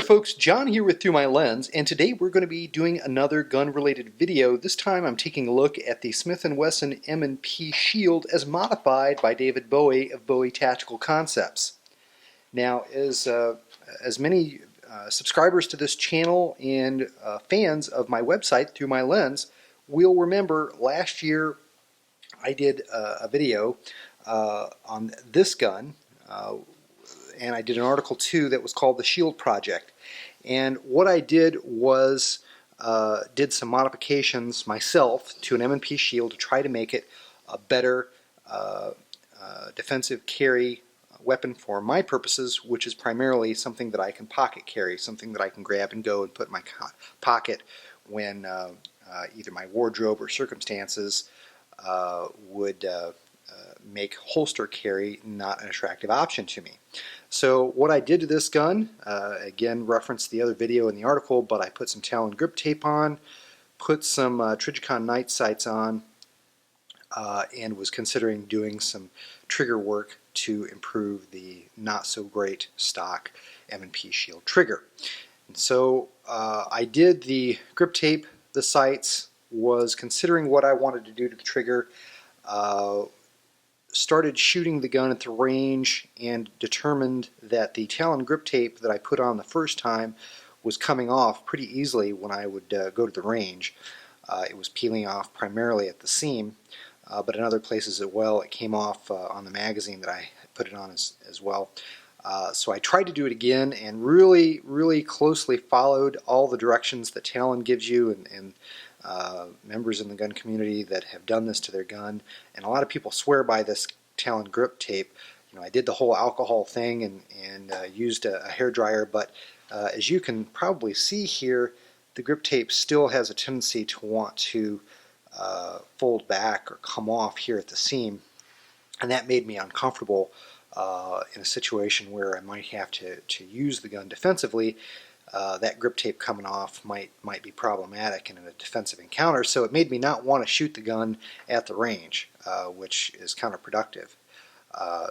folks, John here with ThruMyLens, and today we're going to be doing another gun-related video. This time I'm taking a look at the Smith & Wesson M&P Shield as modified by David Bowie of Bowie Tactical Concepts. Now, as many subscribers to this channel and fans of my website, ThruMyLens, will remember last year I did a video on this gun, and I did an article too that was called The Shield Project. And what I did was did some modifications myself to an M&P Shield to try to make it a better defensive carry weapon for my purposes, which is primarily something that I can pocket carry, something that I can grab and go and put in my pocket when either my wardrobe or circumstances would make holster carry not an attractive option to me. So what I did to this gun, again referenced the other video in the article, but I put some Talon grip tape on, put some Trijicon night sights on, and was considering doing some trigger work to improve the not so great stock M&P Shield trigger. And so I did the grip tape, the sights, was considering what I wanted to do to the trigger, started shooting the gun at the range and determined that the Talon grip tape that I put on the first time was coming off pretty easily when I would go to the range. It was peeling off primarily at the seam, but in other places as well it came off on the magazine that I put it on as well. So I tried to do it again and really closely followed all the directions that Talon gives you, and members in the gun community that have done this to their gun, and a lot of people swear by this Talon grip tape. You know, I did the whole alcohol thing and used a hairdryer, but as you can probably see here, the grip tape still has a tendency to want to fold back or come off here at the seam, and that made me uncomfortable in a situation where I might have to use the gun defensively. That grip tape coming off might be problematic in a defensive encounter, so it made me not want to shoot the gun at the range, which is counterproductive.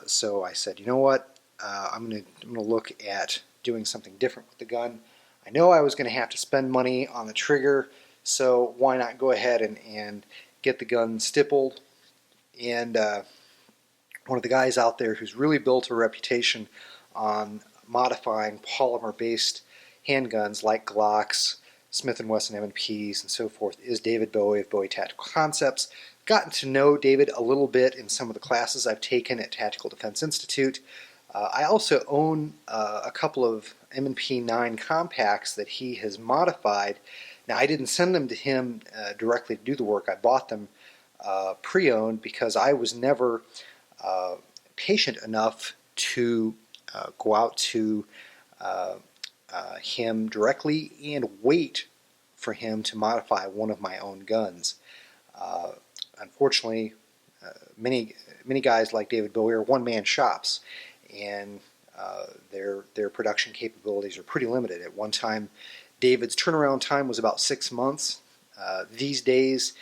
So I said, you know what, I'm going to look at doing something different with the gun. I know I was going to have to spend money on the trigger, so why not go ahead and get the gun stippled. And one of the guys out there who's really built a reputation on modifying polymer-based handguns like Glocks, Smith & Wesson M&Ps, and so forth is David Bowie of Bowie Tactical Concepts. Gotten to know David a little bit in some of the classes I've taken at Tactical Defense Institute. I also own a couple of M&P 9 compacts that he has modified. Now, I didn't send them to him directly to do the work. I bought them pre-owned because I was never patient enough to go out to him directly and wait for him to modify one of my own guns. Unfortunately, many guys like David Bowie are one-man shops, and their production capabilities are pretty limited. At one time, David's turnaround time was about 6 months. These days,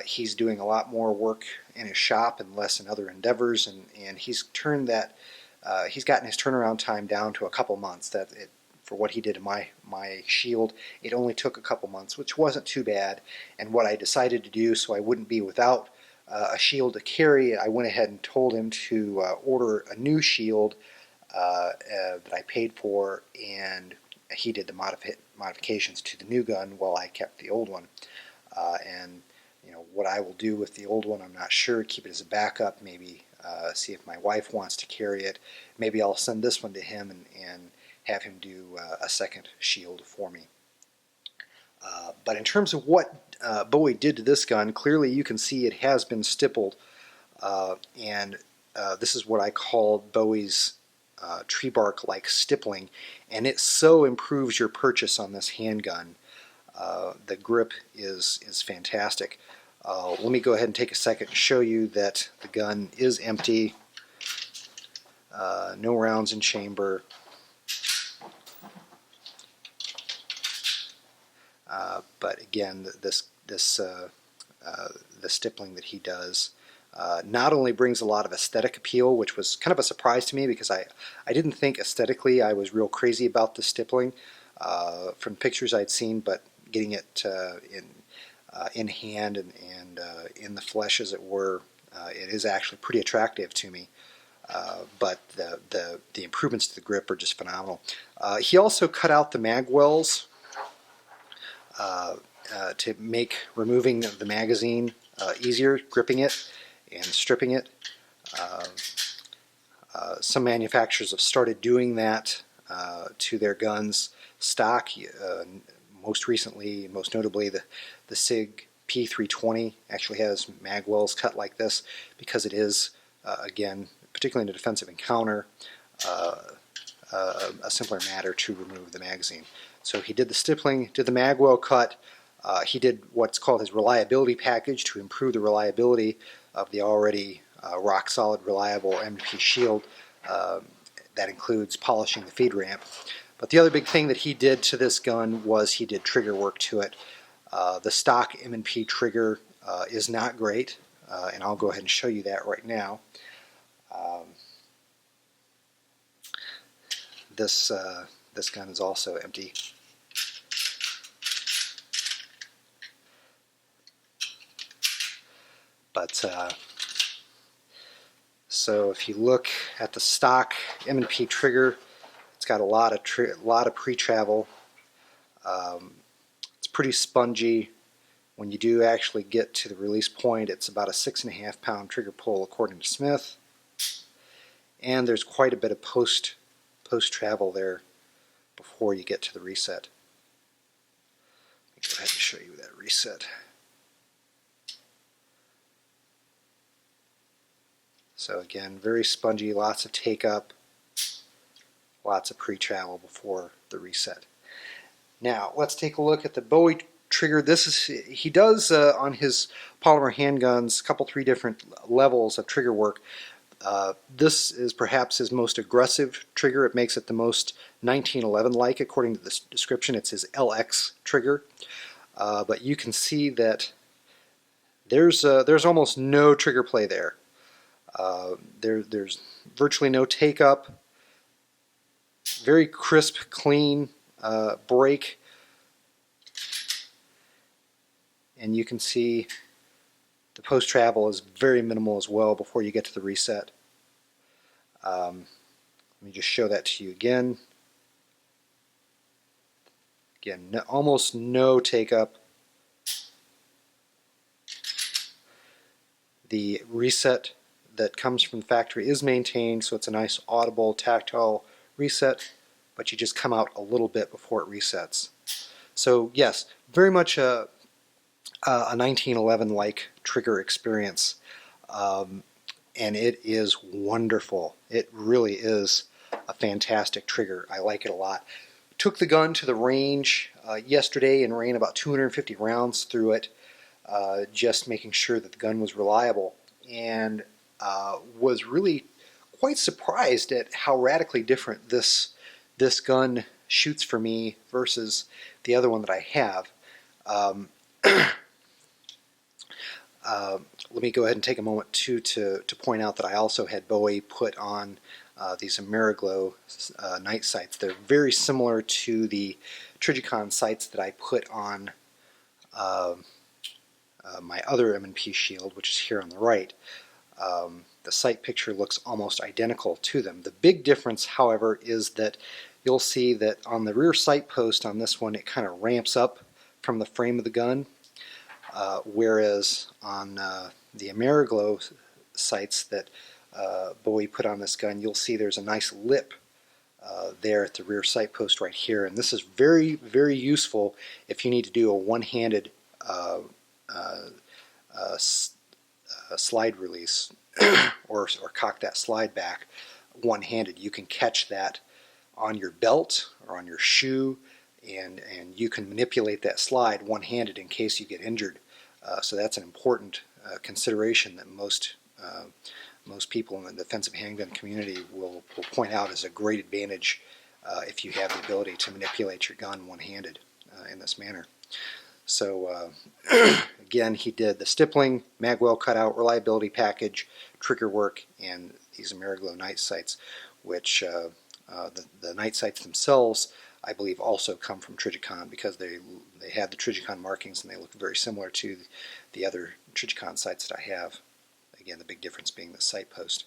he's doing a lot more work in his shop and less in other endeavors, and he's turned that. He's gotten his turnaround time down to a couple months. For what he did in my Shield, it only took a couple months, which wasn't too bad. And what I decided to do, so I wouldn't be without a Shield to carry, I went ahead and told him to order a new Shield that I paid for, and he did the modifications to the new gun while I kept the old one. And you know what I will do with the old one, I'm not sure. Keep it as a backup, maybe see if my wife wants to carry it. Maybe I'll send this one to him and have him do a second Shield for me. But in terms of what Bowie did to this gun, clearly you can see it has been stippled, and this is what I call Bowie's tree bark-like stippling, and it so improves your purchase on this handgun. The grip is fantastic. Let me go ahead and take a second and show you that the gun is empty, no rounds in chamber. But again, the stippling that he does not only brings a lot of aesthetic appeal, which was kind of a surprise to me because I didn't think aesthetically I was real crazy about the stippling, from pictures I'd seen, but getting it in hand and in the flesh, as it were, it is actually pretty attractive to me. But the improvements to the grip are just phenomenal. He also cut out the mag wells to make removing the magazine easier, gripping it and stripping it. Some manufacturers have started doing that to their guns stock. Most recently, most notably, the SIG P320 actually has mag wells cut like this because it is, again, particularly in a defensive encounter, a simpler matter to remove the magazine. So he did the stippling, did the mag well cut. He did what's called his reliability package to improve the reliability of the already rock-solid, reliable M&P shield. That includes polishing the feed ramp. But the other big thing that he did to this gun was he did trigger work to it. The stock M&P trigger is not great, and I'll go ahead and show you that right now. This gun is also empty. But so if you look at the stock M&P trigger, it's got a lot of pre-travel. It's pretty spongy. When you do actually get to the release point, it's about a 6.5 pound trigger pull according to Smith. And there's quite a bit of post travel there before you get to the reset. Let me go ahead and show you that reset. So again, very spongy, lots of take up, lots of pre-travel before the reset. Now let's take a look at the Bowie trigger. He does on his polymer handguns three different levels of trigger work. This is perhaps his most aggressive trigger. It makes it the most 1911-like according to the description. It's his LX trigger. But you can see that there's almost no trigger play there. There's virtually no take up. Very crisp, clean break. And you can see the post travel is very minimal as well before you get to the reset. Let me just show that to you again. Again, almost no take up. The reset that comes from the factory is maintained, so it's a nice audible, tactile reset, but you just come out a little bit before it resets. So yes, very much a 1911-like trigger experience, and it is wonderful. It really is a fantastic trigger. I like it a lot. Took the gun to the range yesterday and ran about 250 rounds through it, just making sure that the gun was reliable, and was really quite surprised at how radically different this gun shoots for me versus the other one that I have. Let me go ahead and take a moment too to point out that I also had Bowie put on these Ameriglow night sights. They're very similar to the Trijicon sights that I put on my other M&P shield, which is here on the right. The sight picture looks almost identical to them. The big difference, however, is that you'll see that on the rear sight post on this one, it kind of ramps up from the frame of the gun, whereas on the Ameriglow sights that Bowie put on this gun, you'll see there's a nice lip there at the rear sight post right here, and this is very, very useful if you need to do a one-handed slide release or cock that slide back one-handed. You can catch that on your belt or on your shoe, and you can manipulate that slide one-handed in case you get injured. So that's an important consideration that most people in the defensive handgun community will point out as a great advantage if you have the ability to manipulate your gun one-handed in this manner. So again, he did the stippling, magwell cutout, reliability package, trigger work, and these Ameriglow night sights, which the night sights themselves I believe also come from Trijicon, because they had the Trijicon markings and they look very similar to the other Trijicon sights that I have. Again, the big difference being the sight post.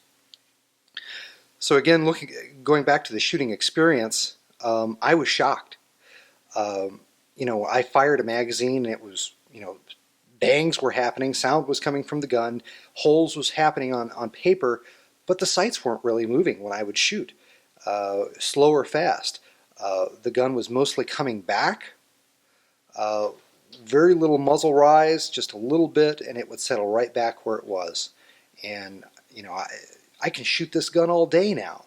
So again, going back to the shooting experience, I was shocked. I fired a magazine and it was, bangs were happening, sound was coming from the gun, holes was happening on paper, but the sights weren't really moving when I would shoot, slow or fast. The gun was mostly coming back, very little muzzle rise, just a little bit, and it would settle right back where it was. And, I can shoot this gun all day now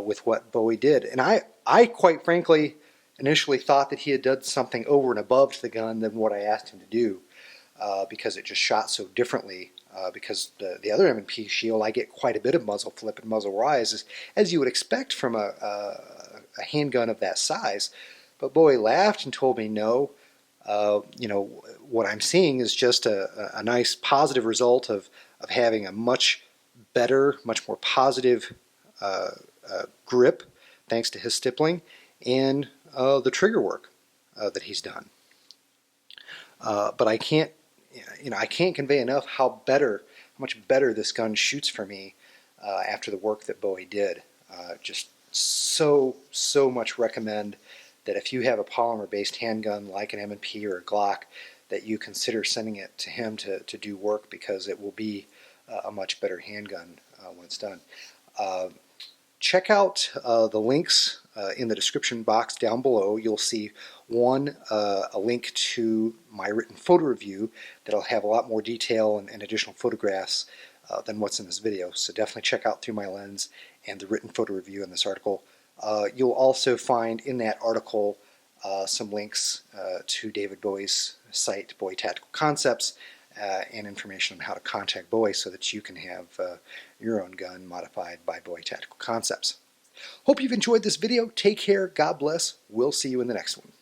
with what Bowie did. And I quite frankly initially thought that he had done something over and above to the gun than what I asked him to do, because it just shot so differently. Because the other M&P shield, I get quite a bit of muzzle flip and muzzle rise, as you would expect from a handgun of that size. But Bowie laughed and told me, no, what I'm seeing is just a nice positive result of having a much better, much more positive grip, thanks to his stippling and the trigger work that he's done. But I can't convey enough how much better this gun shoots for me after the work that Bowie did. Just so much recommend that if you have a polymer-based handgun like an M&P or a Glock, that you consider sending it to him to do work, because it will be a much better handgun when it's done. Check out the links in the description box down below. You'll see a link to my written photo review that'll have a lot more detail and additional photographs than what's in this video. So definitely check out ThruMyLens and the written photo review in this article. You'll also find in that article some links to David Bowie's site, Bowie Tactical Concepts, and information on how to contact Bowie so that you can have your own gun modified by Bowie Tactical Concepts. Hope you've enjoyed this video. Take care. God bless. We'll see you in the next one.